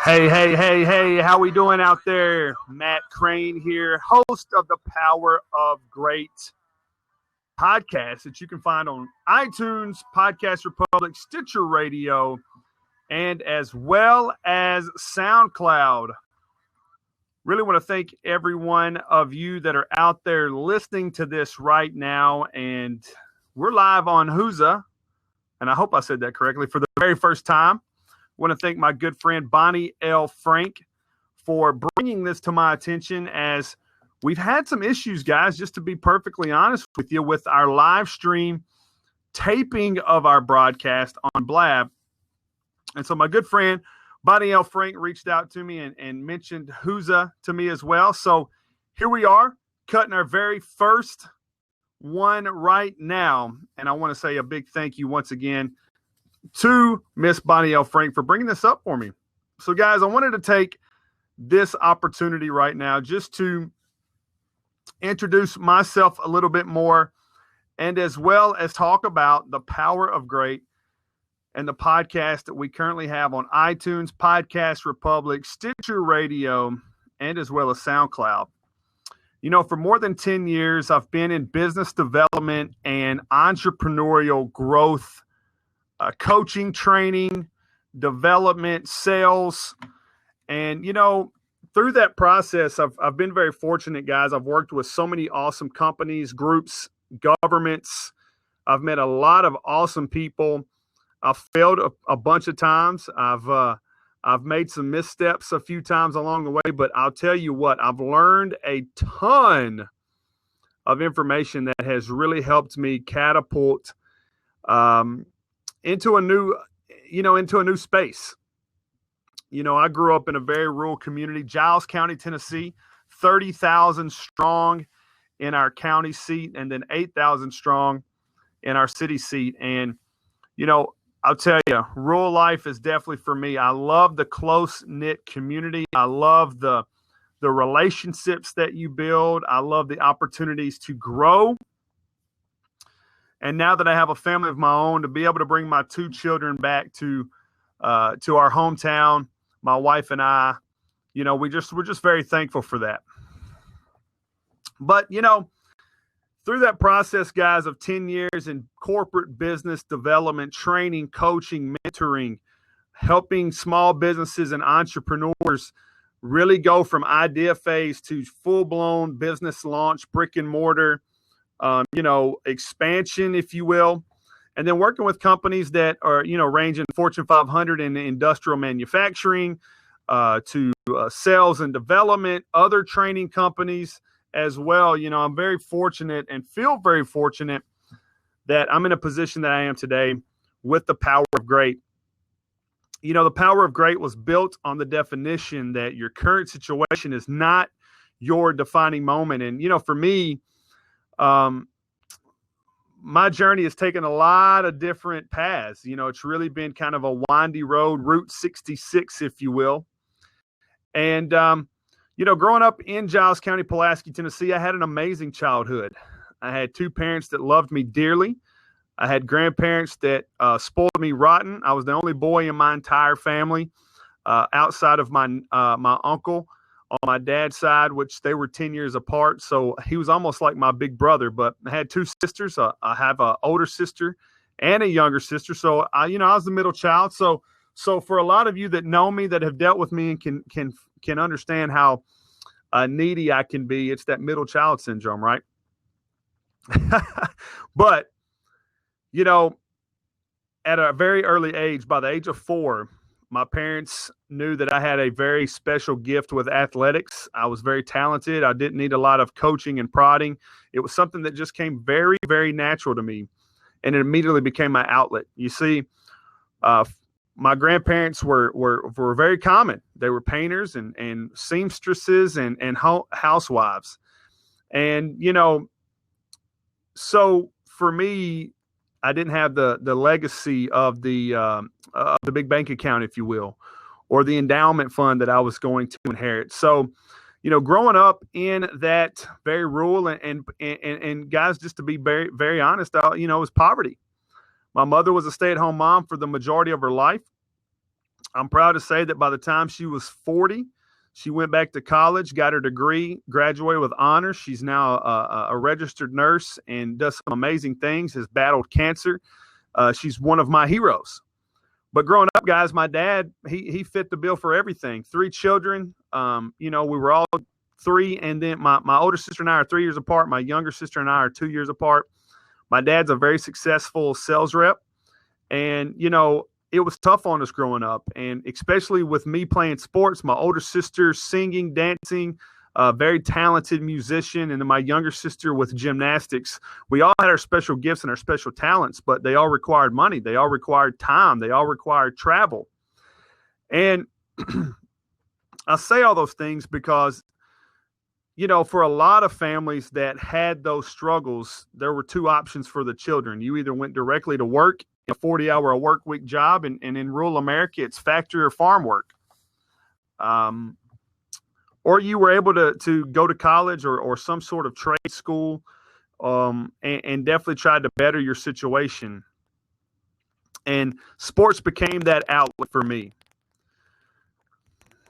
Hey, how we doing out there? Matt Crane here, host of the Power of Great podcast that you can find on iTunes, Podcast Republic, Stitcher Radio, and as well as SoundCloud. Really want to thank every one of you that are out there listening to this right now. And we're live on Hooza, and I hope I said that correctly, for the very first time. I want to thank my good friend Bonnie L. Frank for bringing this to my attention, as we've had some issues, guys, just to be perfectly honest with you, with our live stream taping of our broadcast on Blab. And so my good friend Bonnie L. Frank reached out to me and mentioned Hooza to me as well. So here we are, cutting our very first one right now. And I want to say a big thank you once again to Miss Bonnie L. Frank for bringing this up for me. So, guys, I wanted to take this opportunity right now just to introduce myself a little bit more, and as well as talk about the Power of Great and the podcast that we currently have on iTunes, Podcast Republic, Stitcher Radio, and as well as SoundCloud. You know, for more than 10 years, I've been in business development and entrepreneurial growth, coaching, training, development, sales. And, you know, through that process, I've been very fortunate, guys. I've worked with so many awesome companies, groups, governments. I've met a lot of awesome people. I've failed a bunch of times. I've made some missteps a few times along the way, but I'll tell you what, I've learned a ton of information that has really helped me catapult into a new space. You know, I grew up in a very rural community, Giles County, Tennessee, 30,000 strong in our county seat, and then 8,000 strong in our city seat. And, you know, I'll tell you, rural life is definitely for me. I love the close-knit community. I love the relationships that you build. I love the opportunities to grow. And now that I have a family of my own, to be able to bring my two children back to our hometown, my wife and I, you know, we're just very thankful for that. But, you know, through that process, guys, of 10 years in corporate business development, training, coaching, mentoring, helping small businesses and entrepreneurs really go from idea phase to full-blown business launch, brick and mortar, expansion, if you will, and then working with companies that are, you know, ranging Fortune 500 in industrial manufacturing to sales and development, other training companies as well. You know, I'm very fortunate and feel very fortunate that I'm in a position that I am today with the Power of Great. You know, the Power of Great was built on the definition that your current situation is not your defining moment. And, you know, for me, my journey has taken a lot of different paths. You know, it's really been kind of a windy road, Route 66, if you will. And, you know, growing up in Giles County, Pulaski, Tennessee, I had an amazing childhood. I had two parents that loved me dearly. I had grandparents that spoiled me rotten. I was the only boy in my entire family, outside of my uncle on my dad's side, which they were 10 years apart. So he was almost like my big brother. But I had two sisters. I have an older sister and a younger sister. So I was the middle child. So for a lot of you that know me, that have dealt with me and can understand how needy I can be, it's that middle child syndrome, right? But, you know, at a very early age, by the age of 4, my parents knew that I had a very special gift with athletics. I was very talented. I didn't need a lot of coaching and prodding. It was something that just came very, very natural to me, and it immediately became my outlet. You see, my grandparents were very common. They were painters and seamstresses and housewives. And, you know, so for me, I didn't have the legacy of the big bank account, if you will, or the endowment fund that I was going to inherit. So, you know, growing up in that very rural and guys, just to be very, very honest, it was poverty. My mother was a stay-at-home mom for the majority of her life. I'm proud to say that by the time she was 40, she went back to college, got her degree, graduated with honors. She's now a registered nurse and does some amazing things, has battled cancer. She's one of my heroes. But growing up, guys, my dad, he fit the bill for everything. 3 children. We were all 3, and then my older sister and I are 3 years apart. My younger sister and I are 2 years apart. My dad's a very successful sales rep. And, it was tough on us growing up, and especially with me playing sports, my older sister singing, dancing, very talented musician, and then my younger sister with gymnastics. We all had our special gifts and our special talents, but they all required money. They all required time. They all required travel. And I say all those things because, for a lot of families that had those struggles, there were 2 options for the children. You either went directly to work, a 40-hour work week job, and in rural America, it's factory or farm work. Or you were able to go to college or some sort of trade school, and definitely tried to better your situation. And sports became that outlet for me.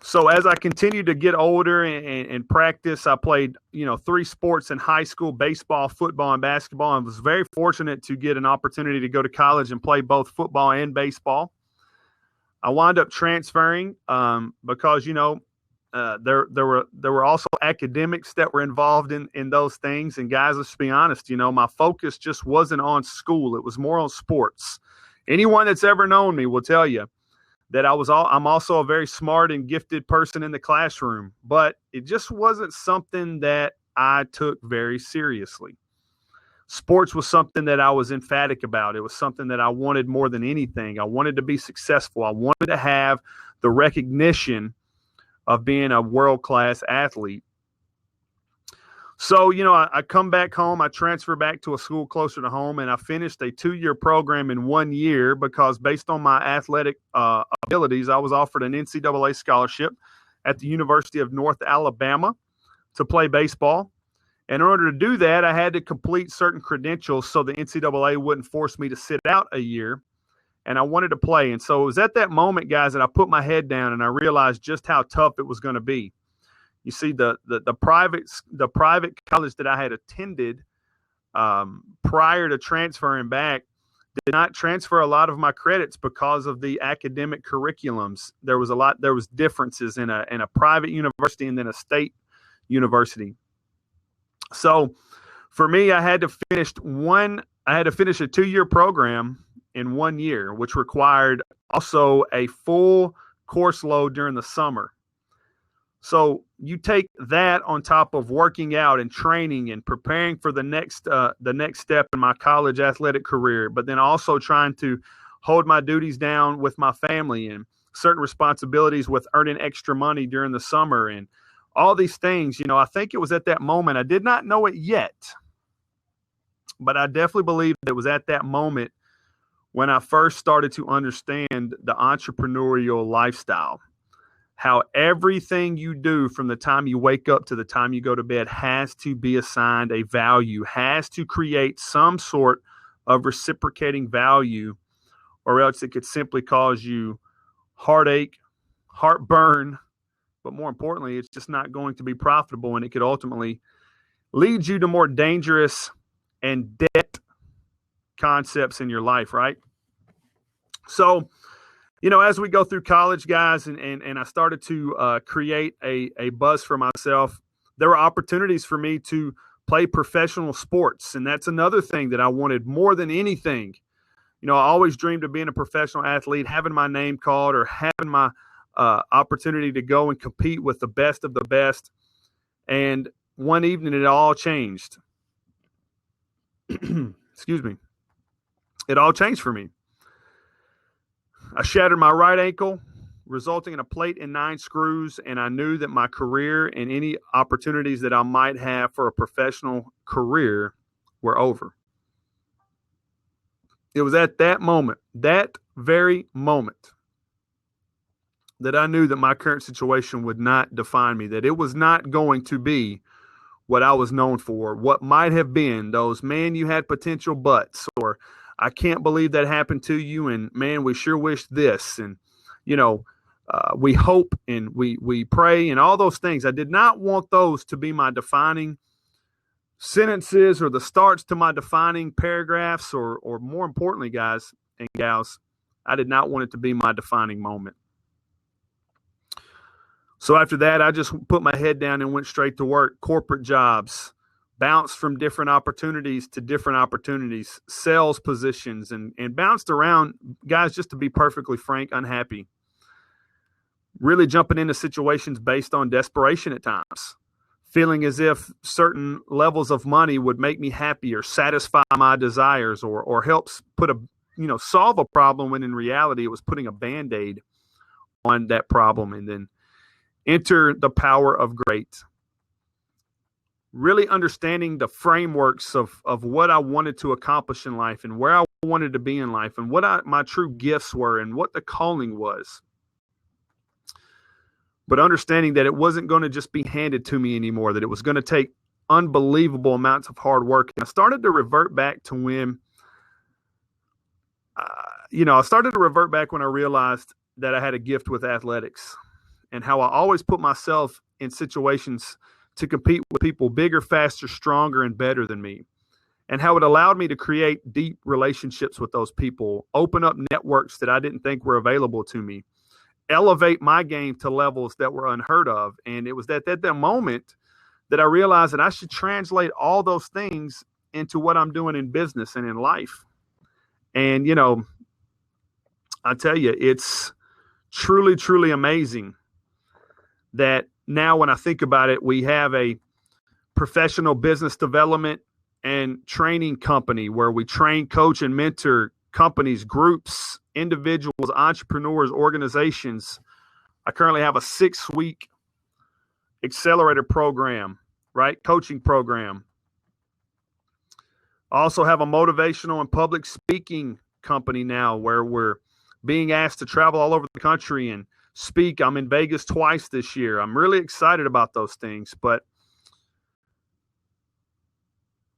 So as I continued to get older and practice, I played, 3 sports in high school: baseball, football, and basketball. And was very fortunate to get an opportunity to go to college and play both football and baseball. I wound up transferring because, there were also academics that were involved in those things. And guys, let's be honest, my focus just wasn't on school. It was more on sports. Anyone that's ever known me will tell you that I'm also a very smart and gifted person in the classroom, but it just wasn't something that I took very seriously. Sports was something that I was emphatic about. It was something that I wanted more than anything. I wanted to be successful. I wanted to have the recognition of being a world-class athlete. So, I come back home, I transfer back to a school closer to home, and I finished a 2-year program in 1 year because based on my athletic abilities, I was offered an NCAA scholarship at the University of North Alabama to play baseball. And in order to do that, I had to complete certain credentials so the NCAA wouldn't force me to sit out a year, and I wanted to play. And so it was at that moment, guys, that I put my head down and I realized just how tough it was going to be. You see, the private college that I had attended prior to transferring back did not transfer a lot of my credits because of the academic curriculums. There was differences in a private university and then a state university. So for me, I had to finish a 2-year program in 1 year, which required also a full course load during the summer. So you take that on top of working out and training and preparing for the next step in my college athletic career, but then also trying to hold my duties down with my family and certain responsibilities with earning extra money during the summer and all these things. I think it was at that moment. I did not know it yet, but I definitely believe it was at that moment when I first started to understand the entrepreneurial lifestyle. How everything you do from the time you wake up to the time you go to bed has to be assigned a value, has to create some sort of reciprocating value, or else it could simply cause you heartache, heartburn, but more importantly, it's just not going to be profitable, and it could ultimately lead you to more dangerous and debt concepts in your life, right? So, as we go through college, guys, and I started to create a buzz for myself, there were opportunities for me to play professional sports. And that's another thing that I wanted more than anything. I always dreamed of being a professional athlete, having my name called, or having my opportunity to go and compete with the best of the best. And one evening, it all changed. Excuse me. It all changed for me. I shattered my right ankle, resulting in a plate and 9 screws, and I knew that my career and any opportunities that I might have for a professional career were over. It was at that moment, that very moment, that I knew that my current situation would not define me, that it was not going to be what I was known for, what might have been those, man, you had potential buts, or I can't believe that happened to you, and man, we sure wish this. And, we hope and we pray and all those things. I did not want those to be my defining sentences or the starts to my defining paragraphs, or more importantly, guys and gals, I did not want it to be my defining moment. So after that, I just put my head down and went straight to work. Corporate jobs, bounced from different opportunities to different opportunities, sales positions, and bounced around, guys, just to be perfectly frank, unhappy. Really jumping into situations based on desperation at times, feeling as if certain levels of money would make me happy or satisfy my desires or helps solve a problem, when in reality it was putting a Band-Aid on that problem. And then enter the power of great. Really understanding the frameworks of what I wanted to accomplish in life and where I wanted to be in life and what my true gifts were and what the calling was. But understanding that it wasn't going to just be handed to me anymore, that it was going to take unbelievable amounts of hard work. And I started to revert back to when, when I realized that I had a gift with athletics, and how I always put myself in situations to compete with people bigger, faster, stronger, and better than me, and how it allowed me to create deep relationships with those people, open up networks that I didn't think were available to me, elevate my game to levels that were unheard of. And it was at that moment that I realized that I should translate all those things into what I'm doing in business and in life. And, I tell you, it's truly, truly amazing that now when I think about it, we have a professional business development and training company where we train, coach, and mentor companies, groups, individuals, entrepreneurs, organizations. I currently have a 6-week accelerator program, right? Coaching program. I also have a motivational and public speaking company now where we're being asked to travel all over the country and speak. I'm in Vegas twice this year. I'm really excited about those things. But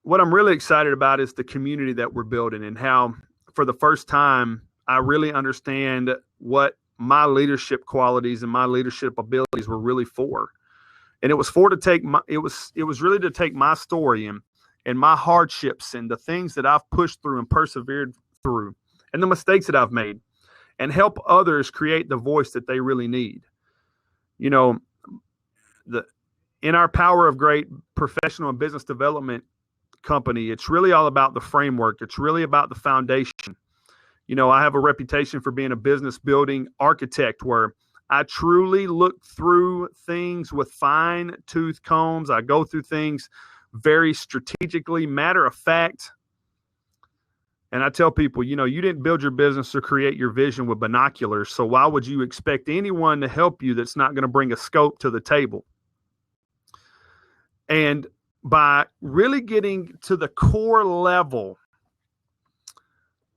what I'm really excited about is the community that we're building, and how for the first time I really understand what my leadership qualities and my leadership abilities were really for. And it was really to take my story and my hardships and the things that I've pushed through and persevered through and the mistakes that I've made, and help others create the voice that they really need. In our Power of Great professional and business development company, it's really all about the framework. It's really about the foundation. I have a reputation for being a business building architect, where I truly look through things with fine tooth combs. I go through things very strategically, matter of fact. And I tell people, you didn't build your business or create your vision with binoculars. So why would you expect anyone to help you that's not going to bring a scope to the table? And by really getting to the core level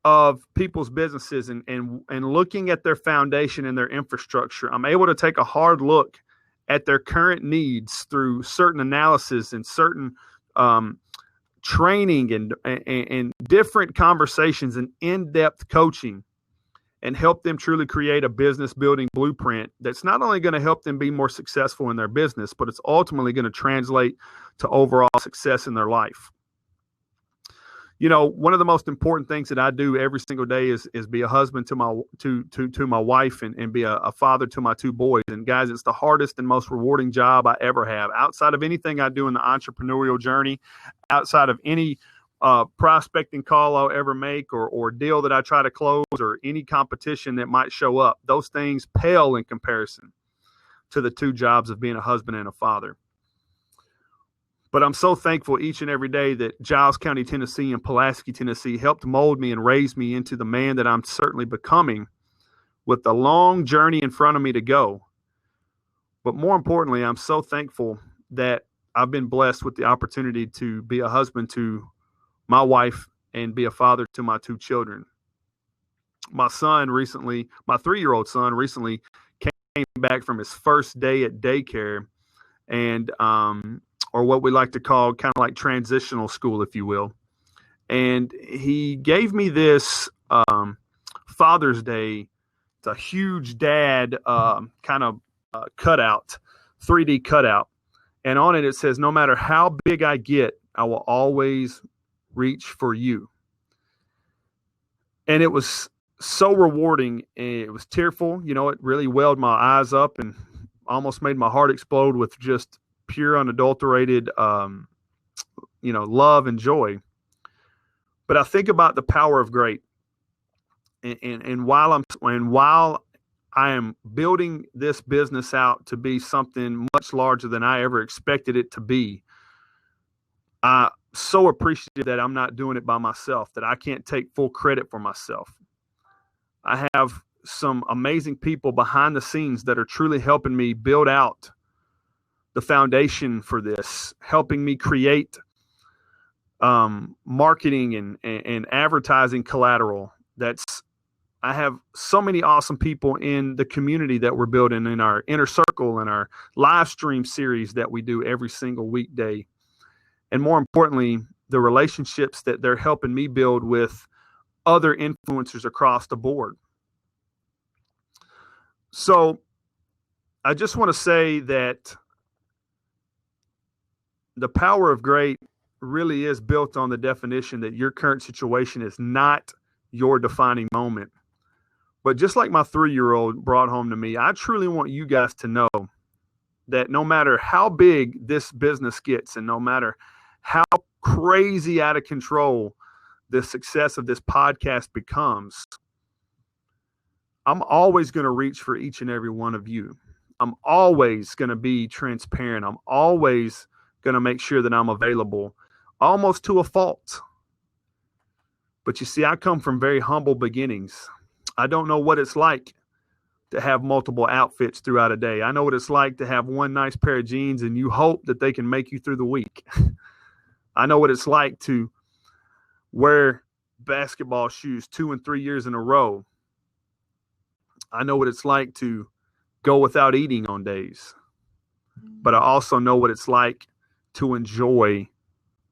of people's businesses and looking at their foundation and their infrastructure, I'm able to take a hard look at their current needs through certain analysis and certain training and different conversations and in-depth coaching, and help them truly create a business building blueprint that's not only going to help them be more successful in their business, but it's ultimately going to translate to overall success in their life. One of the most important things that I do every single day is be a husband to my wife and be a father to my 2 boys. And guys, it's the hardest and most rewarding job I ever have, outside of anything I do in the entrepreneurial journey, outside of any prospecting call I'll ever make or deal that I try to close, or any competition that might show up. Those things pale in comparison to the 2 jobs of being a husband and a father. But I'm so thankful each and every day that Giles County, Tennessee and Pulaski, Tennessee helped mold me and raise me into the man that I'm certainly becoming, with the long journey in front of me to go. But more importantly, I'm so thankful that I've been blessed with the opportunity to be a husband to my wife and be a father to my 2 children. My 3-year-old son recently came back from his first day at daycare, and or what we like to call kind of like transitional school, if you will. And he gave me this Father's Day a huge dad kind of cutout, 3D cutout. And on it says, no matter how big I get, I will always reach for you. And it was so rewarding. It was tearful. You know, it really welled my eyes up and almost made my heart explode with just pure, unadulterated, love and joy. But I think about the power of great. And while I am building this business out to be something much larger than I ever expected it to be, I so appreciate that I'm not doing it by myself, that I can't take full credit for myself. I have some amazing people behind the scenes that are truly helping me build out the foundation for this, helping me create marketing and advertising collateral. I have so many awesome people in the community that we're building in our inner circle and our live stream series that we do every single weekday. And more importantly, the relationships that they're helping me build with other influencers across the board. So I just want to say that the power of great really is built on the definition that your current situation is not your defining moment. But just like my 3-year-old brought home to me, I truly want you guys to know that no matter how big this business gets and no matter how crazy out of control the success of this podcast becomes, I'm always going to reach for each and every one of you. I'm always going to be transparent. I'm always going to make sure that I'm available, almost to a fault. But you see, I come from very humble beginnings. I don't know what it's like to have multiple outfits throughout a day. I know what it's like to have one nice pair of jeans and you hope that they can make you through the week. I know what it's like to wear basketball shoes 2 and 3 years in a row. I know what it's like to go without eating on days. But I also know what it's like to enjoy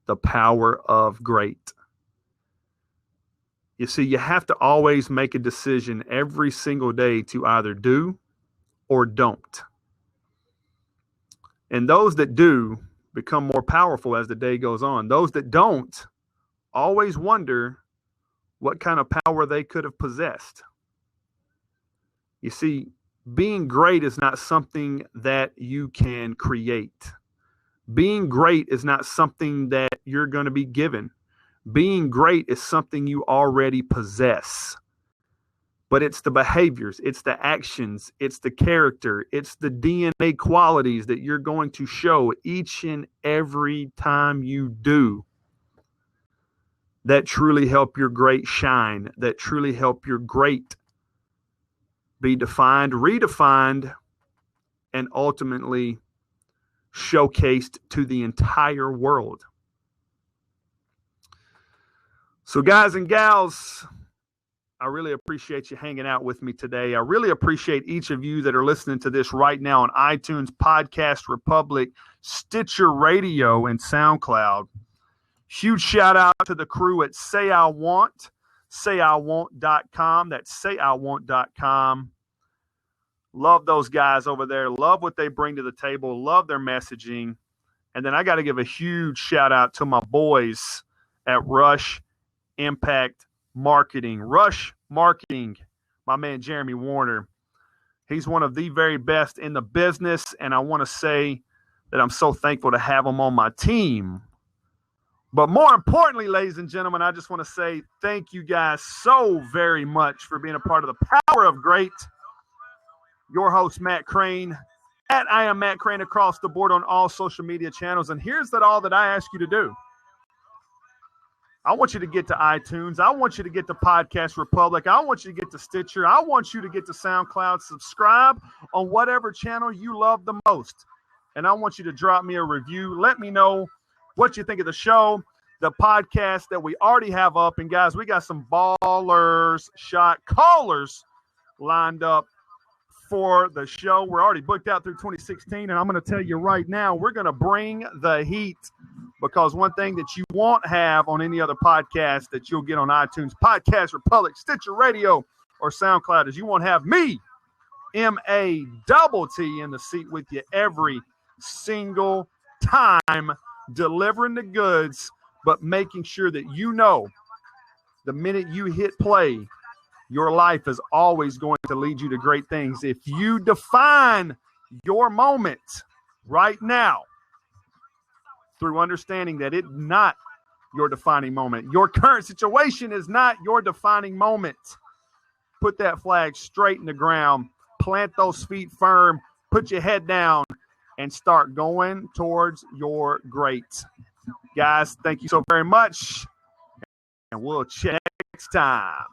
the power of great. You see, you have to always make a decision every single day to either do or don't. And those that do become more powerful as the day goes on. Those that don't always wonder what kind of power they could have possessed. You see, being great is not something that you can create. Being great is not something that you're going to be given. Being great is something you already possess. But it's the behaviors, it's the actions, it's the character, it's the DNA qualities that you're going to show each and every time you do that truly help your great shine, that truly help your great be defined, redefined, and ultimately showcased to the entire world. So guys and gals, I really appreciate you hanging out with me today. I really appreciate each of you that are listening to this right now on iTunes, Podcast Republic, Stitcher Radio, and SoundCloud. Huge shout out to the crew at Say I Want, sayiwant.com. That's sayiwant.com. Love those guys over there. Love what they bring to the table. Love their messaging. And then I got to give a huge shout out to my boys at Rush Impact Marketing. Rush Marketing, my man Jeremy Warner. He's one of the very best in the business, and I want to say that I'm so thankful to have him on my team. But more importantly, ladies and gentlemen, I just want to say thank you guys so very much for being a part of the Power of Great. Your host, Matt Crane, at I Am Matt Crane across the board on all social media channels. And here's all that I ask you to do. I want you to get to iTunes. I want you to get to Podcast Republic. I want you to get to Stitcher. I want you to get to SoundCloud. Subscribe on whatever channel you love the most. And I want you to drop me a review. Let me know what you think of the show, the podcast that we already have up. And guys, we got some ballers, shot callers lined up for the show. We're already booked out through 2016. And I'm going to tell you right now, we're going to bring the heat. Because one thing that you won't have on any other podcast that you'll get on iTunes, Podcast Republic, Stitcher Radio, or SoundClouders. You won't have me, M-A-double-T, in the seat with you every single time, delivering the goods, but making sure that you know the minute you hit play, your life is always going to lead you to great things. If you define your moment right now through understanding that it's not your defining moment, your current situation is not your defining moment, put that flag straight in the ground, plant those feet firm, put your head down, and start going towards your great. Guys, thank you so very much, and we'll check next time.